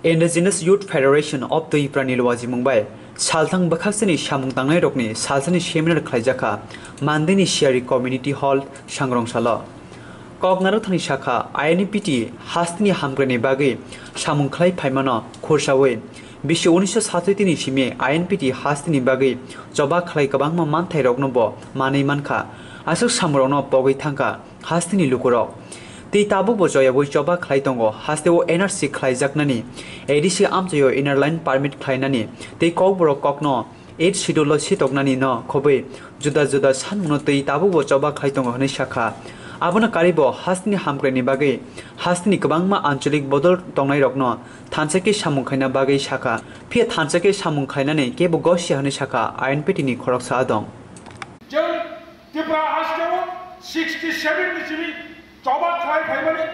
Indigenous Youth Federation of Tripura Nilwaji Mumbai Salthang Bakhaksani Shamung Tangnai Rokni Salthani Seminar Khlaijaka Mandini Shari Community Hall Shangrongsala Kognarathani Shaka INPT Hastini Hamgrani Bagi Shamung Khlai Paimano Khursawe Bisho 1967 Shime INPT Hastini Bagi Joba Khlai Kabangma Manthai Roknobo Mani Manka Asuk Samrono Bogi Thanka Hastini Lukurok Ti tabu bojoya boi joba khlai tongo hasteo NRC khlaijaknani ADC amjoyo inner line permit khlainani ti kokboro kokno 8 schedule sitoknani no khobe juda juda sanmuno ti tabu bo joba khlai tongo hne shakha abona karibo hastini hamgreni bage hastini kwbangma ancholik bodol tongnai rokno thanchake samung khaina bage shakha phe thanchake samung khainani kebo gosia hne shakha INPT ni khoroksa dong जों त्रिपुरा हास्टेव 67 बिसिनि Coba kelai family,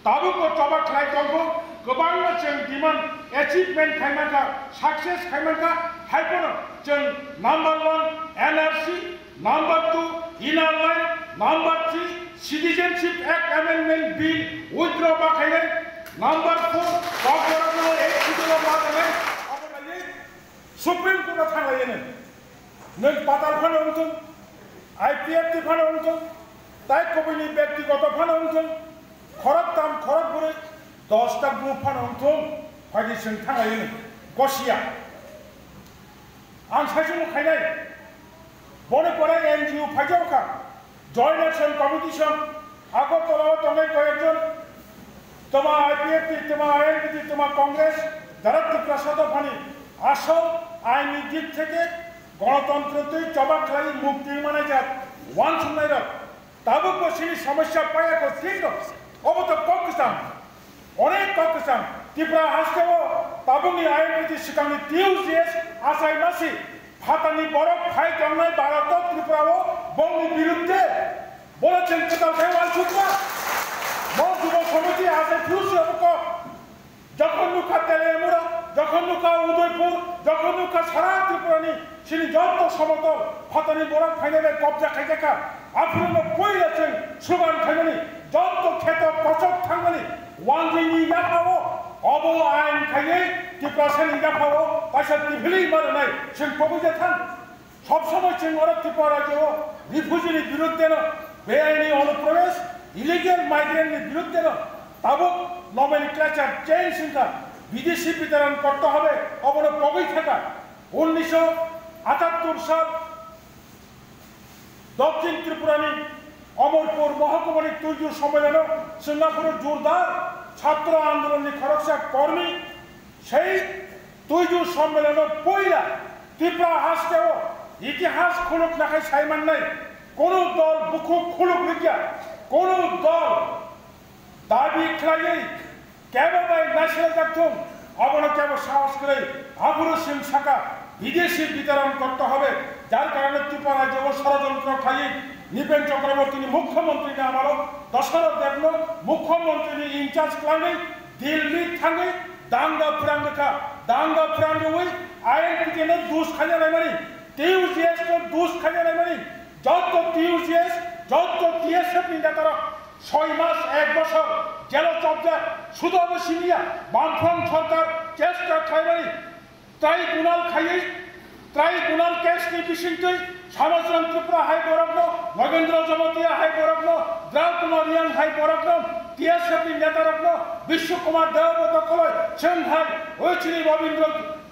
tabu ko coba kelai tongko, kebang macam demand achievement family ka, success family ka, hyper jeng number 1 NRC, number 2 inner line, number 3 Citizenship Act Amendment Bill withdraw ba kailan, number 4 Congress no 8 withdraw ba kailan, apa lagi Supreme Court thang lagi ni, neng patar phana untung, IPF di phana untung. তাই কবিনি ব্যক্তিগত fun অংশন খরক দাম খরক করে 10 টা group fun অংশন ফাইদি जों थांगायो गसिया आं साइजों खायनाय बने करे NGO फाइजावका joint action कमिटिशन আগরতলাও তনে কয়েকজন তোমা আইপিএফ তোমা আইএনপি তোমা কংগ্রেস যারা ত্রিপুরা সদফানি আসল আইনি দিক থেকে গণতন্ত্রতেই চবাকলাই মুক্তি মানে যা ওয়ান শুনাইরা তাবুক বসিনি সমস্যা পায়া কো ঠিক অবত ককসাম অনেক ককসাম ত্রিপুরা হাসতেও তাবুনি আইনটি সিকানি টিউজিএস আসাই মাসি ফাতানি বড় ফাই জন্নাই ভারত ত্রিপুরাও বঙ্গি বিরুদ্ধে বলেছেন কোথাও দেওয়াল ছুটবা মন যুব সমিতি আছে ফিউচারক যখন লুকা তেলেমুরা যখন লুকা উদয়পুর যখন লুকা সারা ত্রিপুরানি সিনি যত সমতল ফাতানি বড় ফাইনালে কবজা খাইজাকা আপনারা কইরাছেন সুগান খাইনি যত ক্ষেত পচক থাঙ্গনি ওয়ানজিনি ইয়াপাও অব আইন খাইয়ে ত্রিপুরাসানি ইয়াপাও পাশা টিভিলি মারনাই जों কবজা থান সব সময় जों ওরা ত্রিপুরা রাজ্য রিফিউজির বিরুদ্ধে না বেআইনি অনুপ্রবেশ ইলিগাল মাইগ্রেন্টের বিরুদ্ধে না তাবুক নমেনক্লেচার চেঞ্জ চিন্তা বিদেশি বিতরণ করতে হবে অবর কবই থাকা 1978 সাল দক্ষিণ ত্রিপুরানি অমরপুর মহকুমানি তুইজুর সম্মেলন সিঙ্গাপুরের জোরদার ছাত্র আন্দোলনের খরকসা কর্মী সেই তুইজুর সম্মেলন পইলা ত্রিপুরা হাসতেও ইতিহাস খুলুক নাখাই সাইমান নাই কোন দল বুকুক খুলুক লিখিয়া কোন দল দাবি খেলাই কেবল ন্যাশনাল কার্টুন অবনো কেবল সাহস করে আগুরু সিং শাখা বিদেশি বিতরণ করতে হবে যার কারণে ত্রিপুরা রাজ্য ষড়যন্ত্র খাই নিপেন চক্রবর্তী মুখ্যমন্ত্রী আমারও দশরথ দেবন মুখ্যমন্ত্রী ইনচার্জ ক্লাঙ্গি দিল্লি থাঙ্গি দাঙ্গা ফ্রাঙ্গে ওই আইএনপি নে দুস খাইয়া নাইমানি টিউজিএস তো দুস খাইয়া নাইমানি যত টিউজিএস যত টিএসএফ নিন্দাতারা 6 মাস 1 বছর জেল চর্চা সুদর্ভ সিনিয়া বামফ্রন্ট সরকার চেষ্টা খাইমানি ট্রাইব্যুনাল কেস নি বিশিষ্টই সমাজরণ Tripura high court Nagendra Jamatia high court Draukumar Reang high court TSF নেতারত্ন বিশ্বকুমার দেবব্রত কলয় সেনহাই ওইচিনি রবীন্দ্র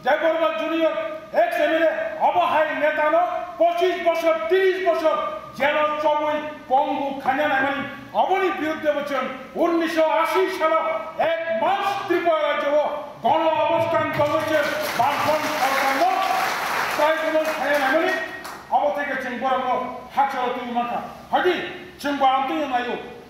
জয়বর্মা জুনিয়র এক্স এমএলএ অবহাই নেতানো 25 বছর 30 বছর জেল চবই পঙ্গু খানা নামানি অবনি বিরুদ্ধে বলছেন 1980 সালে 1 মাস ত্রিপুরা রাজ্য গণ অবস্থান করেছে বামফ্রন্ট সরকার ট্রাইব্যুনাল খানা নামানি অব থেকে जों बर'नो हाखौ तुइ माखा हादि जों बांतोय नायो